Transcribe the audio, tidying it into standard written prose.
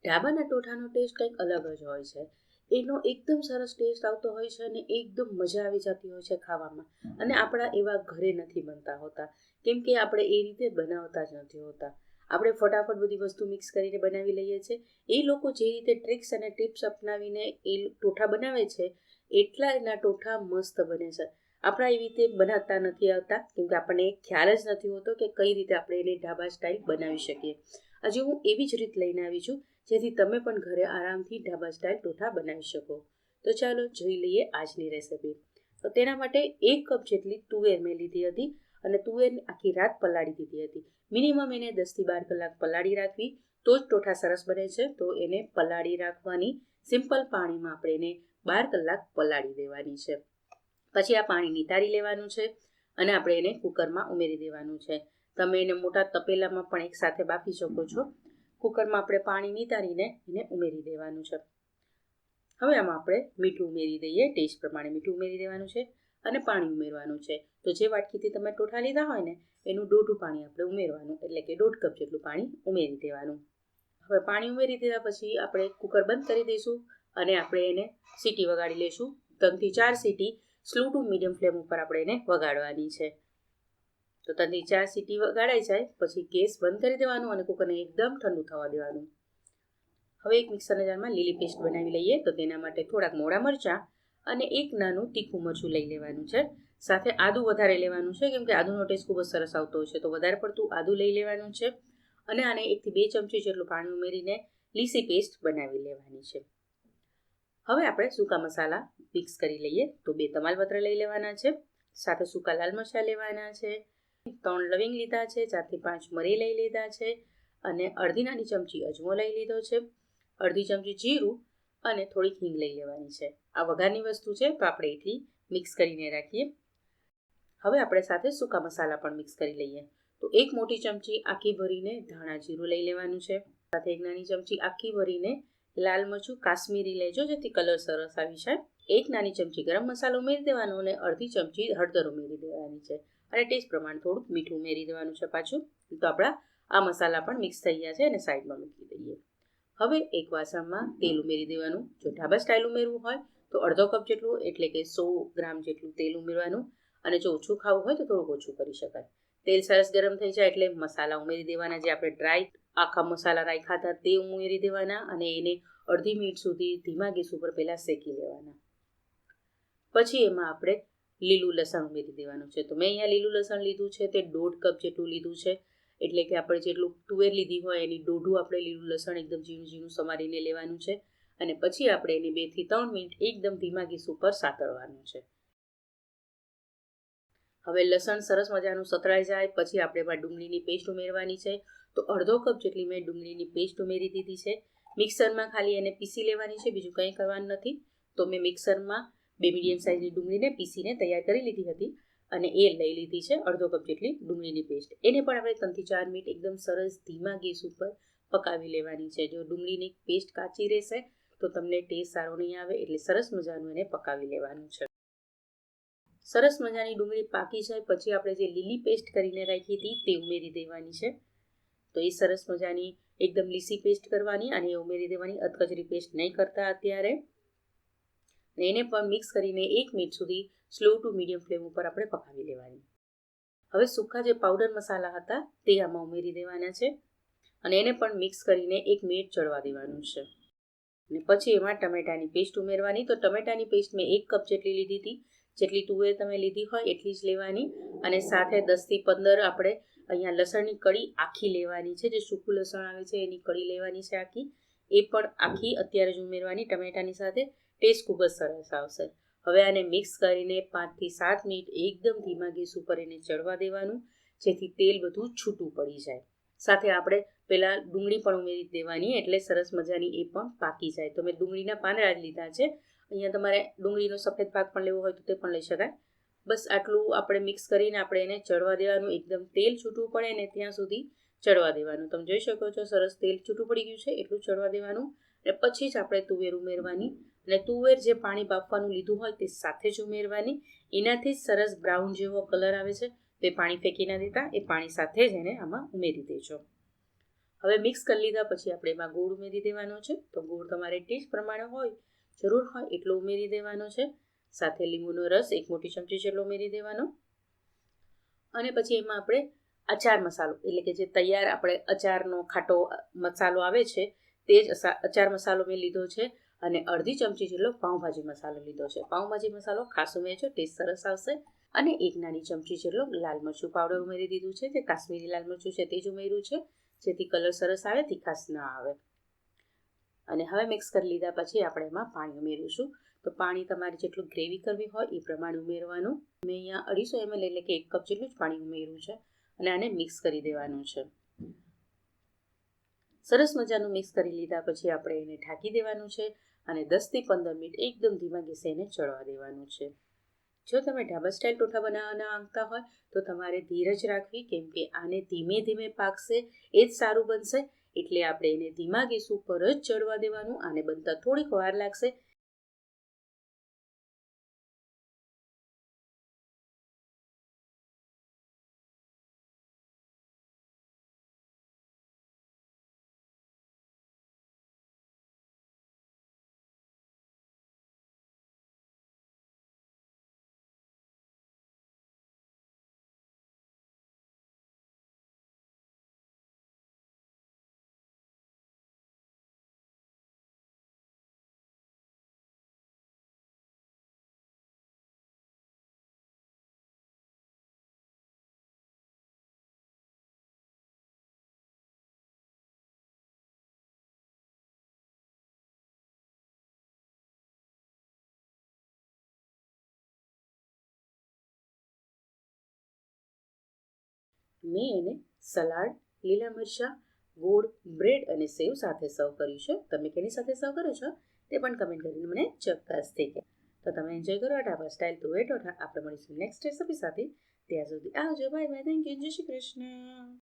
ઢાબાના ટોઠાનો test કંઈક અલગ જ હોય છે. એનો એકદમ સરસ ટેસ્ટ આવતો હોય છે અને એકદમ મજા આવી જતી હોય છે ખાવામાં. અને આપણા એવા ઘરે નથી બનતા હોતા, કેમ કે આપણે એ રીતે બનાવતા જ નથી હોતા. આપણે ફટાફટ બધી વસ્તુ મિક્સ કરીને બનાવી લઈએ છીએ. એ લોકો જે રીતે ટ્રિક્સ અને ટિપ્સ અપનાવીને એ ટોઠા બનાવે છે, એટલા એના ટોઠા મસ્ત બને છે. આપણા એવી રીતે બનાવતા નથી આવતા, કેમ કે આપણને ખ્યાલ જ નથી હોતો કે કઈ રીતે આપણે એને ઢાબા સ્ટાઇલ બનાવી શકીએ. આજે હું એવી જ રીત લઈને આવી છું, જેથી તમે પણ ઘરે આરામથી ઢાબા સ્ટાઇલ ટોઠા બનાવી શકો. તો ચાલો જોઈ લઈએ આજની રેસિપી. તો તેના માટે 1 કપ જેટલી તુવેર મેં લીધી હતી અને તુવેર આખી રાત પલાળી દીધી હતી. મિનિમમ એને 10થી 12 કલાક પલાળી રાખવી, તો જ ટોઠા સરસ બને છે. તો એને પલાળી રાખવાની, સિમ્પલ પાણીમાં આપણે એને 12 કલાક પલાળી દેવાની છે. પછી આ પાણી નિતારી લેવાનું છે અને આપણે એને કુકરમાં ઉમેરી દેવાનું છે. તમે એને મોટા તપેલામાં પણ એકસાથે બાફી શકો છો. કુકરમાં આપણે પાણી નિતારીને એને ઉમેરી દેવાનું છે. હવે આમાં આપણે મીઠું ઉમેરી દઈએ, ટેસ્ટ પ્રમાણે મીઠું ઉમેરી દેવાનું છે અને પાણી ઉમેરવાનું છે. તો જે વાટકીથી તમે ટોઠા લીધા હોય ને, એનું દોઢું પાણી આપણે ઉમેરવાનું, એટલે કે 1.5 કપ જેટલું પાણી ઉમેરી દેવાનું. હવે પાણી ઉમેરી દીધા પછી આપણે કુકર બંધ કરી દઈશું અને આપણે એને સીટી વગાડી લઈશું. 3થી 4 સીટી સ્લો ટુ મીડિયમ ફ્લેમ ઉપર આપણે એને વગાડવાની છે. તો 3થી 4 સીટી વગાડાઈ જાય પછી ગેસ બંધ કરી દેવાનું અને કુકરને એકદમ ઠંડુ થવા દેવાનું. હવે એક મિક્સરના જારમાં લીલી પેસ્ટ બનાવી લઈએ. તો તેના માટે થોડાક મોળા મરચાં અને એક નાનું તીખું મરચું લઈ લેવાનું છે. સાથે આદું વધારે લેવાનું છે, કેમ કે આદુનો ટેસ્ટ ખૂબ જ સરસ આવતો હોય છે. તો વધારે પડતું આદું લઈ લેવાનું છે અને આને 1થી 2 ચમચી જેટલું પાણી ઉમેરીને લીસી પેસ્ટ બનાવી લેવાની છે. હવે આપણે સૂકા મસાલા મિક્સ કરી લઈએ. તો 2 તમાલપત્ર લઈ લેવાના છે, સાથે સૂકા લાલ મરચાં લેવાના છે, 3 લવિંગ લીધા છે, 4થી 5 મરી લઈ લીધા છે અને અડધી નાની ચમચી અજમો લઈ લીધો છે, અડધી ચમચી જીરું અને થોડીક હિંગ લઈ લેવાની છે. આ વઘારની વસ્તુ છે, તો આપણે એટલી મિક્સ કરીને રાખીએ. હવે આપણે સાથે સૂકા મસાલા પણ મિક્સ કરી લઈએ. તો 1 મોટી ચમચી આખી ભરીને ધાણા જીરું લઈ લેવાનું છે, સાથે 1 નાની ચમચી આખી ભરીને લાલ મરચું કાશ્મીરી લેજો, જેથી કલર સરસ આવી જાય. 1 નાની ચમચી ગરમ મસાલો ઉમેરી દેવાનો અને અડધી ચમચી હળદર ઉમેરી દેવાની છે અને ટેસ્ટ પ્રમાણે થોડુંક મીઠું ઉમેરી દેવાનું છે પાછું. તો આપણા આ મસાલા પણ મિક્સ થઈ ગયા છે અને સાઈડમાં મૂકી દઈએ. હવે એક વાસણમાં તેલ ઉમેરી દેવાનું. જો ઢાબા સ્ટાઇલ ઉમેરવું હોય તો અડધો કપ જેટલું, એટલે કે 100 ગ્રામ જેટલું તેલ ઉમેરવાનું અને જો ઓછું ખાવું હોય તો થોડુંક ઓછું કરી શકાય. તેલ સરસ ગરમ થઈ જાય એટલે મસાલા ઉમેરી દેવાના. જે આપણે ડ્રાય આખા મસાલા રાખ્યા હતા તે ઉમેરી દેવાના અને એને અડધી મિનિટ સુધી ધીમા ગેસ ઉપર પહેલાં શેકી લેવાના. પછી એમાં આપણે લીલું લસણ ઉમેરી દેવાનું છે. તો મેં અહીંયા લીલું લસણ લીધું છે તે 1.5 કપ જેટલું લીધું છે, એટલે કે આપણે જેટલું તુવેર લીધી હોય એની દોઢું આપણે લીલું લસણ એકદમ ઝીણું ઝીણું સમારીને લેવાનું છે અને પછી આપણે એને 2 થી 3 મિનિટ એકદમ ધીમા ગેસ ઉપર સાતળવાનું છે. હવે લસણ સરસ મજાનું સતળાઈ જાય પછી આપણે એમાં ડુંગળીની પેસ્ટ ઉમેરવાની છે. તો અડધો કપ જેટલી મેં ડુંગળીની પેસ્ટ ઉમેરી દીધી છે. મિક્સરમાં ખાલી એને પીસી લેવાની છે, બીજું કંઈ કરવાનું નથી. તો મેં મિક્સરમાં 2 મીડિયમ સાઇઝની ડુંગળીને પીસીને તૈયાર કરી લીધી હતી અને એ લઈ લીધી છે અડધો કપ જેટલી ડુંગળીની પેસ્ટ. એને પણ આપણે 3 થી 4 મિનિટ એકદમ સરસ ધીમા ગેસ ઉપર પકાવી લેવાની છે. જો ડુંગળીની પેસ્ટ કાચી રહેશે તો તમને ટેસ્ટ સારો નહીં આવે, એટલે સરસ મજાનું એને પકાવી લેવાનું છે. સરસ મજાની ડુંગળી પાકી જાય પછી આપણે જે લીલી પેસ્ટ કરીને રાખી હતી તે ઉમેરી દેવાની છે. તો એ સરસ મજાની એકદમ લીસી પેસ્ટ કરવાની અને એ ઉમેરી દેવાની, અધકચરી પેસ્ટ નહીં કરતા અત્યારે. એને પણ મિક્સ કરીને 1 મિનિટ સુધી સ્લો ટુ મીડિયમ ફ્લેમ ઉપર આપણે પકાવી લેવાની. હવે સૂકા જે પાવડર મસાલા હતા તે આમાં ઉમેરી દેવાના છે અને એને પણ મિક્સ કરીને 1 મિનિટ ચડવા દેવાનું છે. અને પછી એમાં ટમેટાની પેસ્ટ ઉમેરવાની. તો ટમેટાની પેસ્ટ મેં 1 કપ જેટલી લીધી હતી, જેટલી તુવેર તમે લીધી હોય એટલી જ લેવાની અને સાથે 10 થી 15 આપણે અહીંયા લસણની કળી આખી લેવાની છે. જે સૂકું લસણ આવે છે એની કળી લેવાની છે આખી, એ પણ આખી અત્યારે જ ઉમેરવાની ટમેટાની સાથે. ટેસ્ટ ખૂબ જ સરસ આવશે. હવે આને મિક્સ કરીને 5 થી 7 મિનિટ એકદમ ધીમા ગેસ ઉપર એને ચડવા દેવાનું, જેથી તેલ બધું છૂટું પડી જાય. સાથે આપણે પહેલાં ડુંગળી પણ ઉમેરી દેવાની, એટલે સરસ મજાની એ પણ પાકી જાય. તો મેં ડુંગળીના પાંદડા જ લીધા છે. અહીંયા તમારે ડુંગળીનો સફેદ ભાગ પણ લેવો હોય તો તે પણ લઈ શકાય. બસ આટલું આપણે મિક્સ કરીને આપણે એને ચડવા દેવાનું, એકદમ તેલ છૂટું પડે ને ત્યાં સુધી ચડવા દેવાનું. તમે જોઈ શકો છો સરસ તેલ છૂટું પડી ગયું છે, એટલું ચડવા દેવાનું અને પછી જ આપણે તુવેર ઉમેરવાની. અને તુવેર જે પાણી બાફવાનું લીધું હોય તે સાથે જ ઉમેરવાની. એનાથી જ સરસ બ્રાઉન જેવો કલર આવે છે. તે પાણી ફેંકી ના દેતા, એ પાણી સાથે જ એને આમાં ઉમેરી દેજો. હવે મિક્સ કરી લીધા પછી આપણે એમાં ગોળ ઉમેરી દેવાનો છે. તો ગોળ તમારે ટેસ્ટ પ્રમાણે હોય, જરૂર હોય એટલો ઉમેરી દેવાનો છે. સાથે લીંબુનો રસ 1 મોટી ચમચી જેટલો ઉમેરી દેવાનો. અને પછી એમાં આપણે અચાર મસાલો, એટલે કે જે તૈયાર આપણે અચારનો ખાટો મસાલો આવે છે તે જ અચાર મસાલો મેં લીધો છે. અને અડધી ચમચી જેટલો પાઉંભાજી મસાલો લીધો છે. પાઉંભાજી મસાલો ખાસ ઉમેરજો, ટેસ્ટ સરસ આવશે. અને 1 નાની ચમચી જેટલો લાલ મરચું પાવડર ઉમેરી દીધું છે. જે કાશ્મીરી લાલ મરચું છે તે જ ઉમેર્યું છે, જેથી કલર સરસ આવે, તીખાશ ના આવે. અને હવે મિક્સ કરી લીધા પછી આપણે એમાં પાણી ઉમેરીશું. તો પાણી તમારે જેટલું ગ્રેવી કરવી હોય એ પ્રમાણે ઉમેરવાનું. મેં અહીંયા 250 ml એટલે કે 1 કપ જેટલું જ પાણી ઉમેર્યું છે. અને આને મિક્સ કરી દેવાનું છે. સરસ મજાનું મિક્સ કરી લીધા પછી આપણે એને ઢાંકી દેવાનું છે. અને 10 થી 15 મિનિટ એકદમ ધીમા ગેસે એને ચડવા દેવાનું છે. જો તમે ઢાબા સ્ટાઇલ ટોઠા બનાવવાના માંગતા હોય તો તમારે ધીરજ રાખવી, કેમ કે આને ધીમે ધીમે પાકશે એ જ સારું બનશે. એટલે આપણે એને ધીમા ગેસ ઉપર જ ચડવા દેવાનું. આને બનતા થોડીક વાર લાગશે. મેં એને સલાડ, લીલા મરચાં, ગોળ, બ્રેડ અને સેવ સાથે સર્વ કર્યું છે. તમે કેની સાથે સર્વ કરો છો તે પણ કમેન્ટ કરીને મને ચોક્કસથી કહે. તો તમે એન્જોય કરો આ ઢાબા સ્ટાઇલ તુવેર ટોઠા. આપણે મળીશું નેક્સ્ટ રેસિપી સાથે. ત્યાં સુધી આવજો, બાય બાય, થેન્ક યુ, જય શ્રી કૃષ્ણ.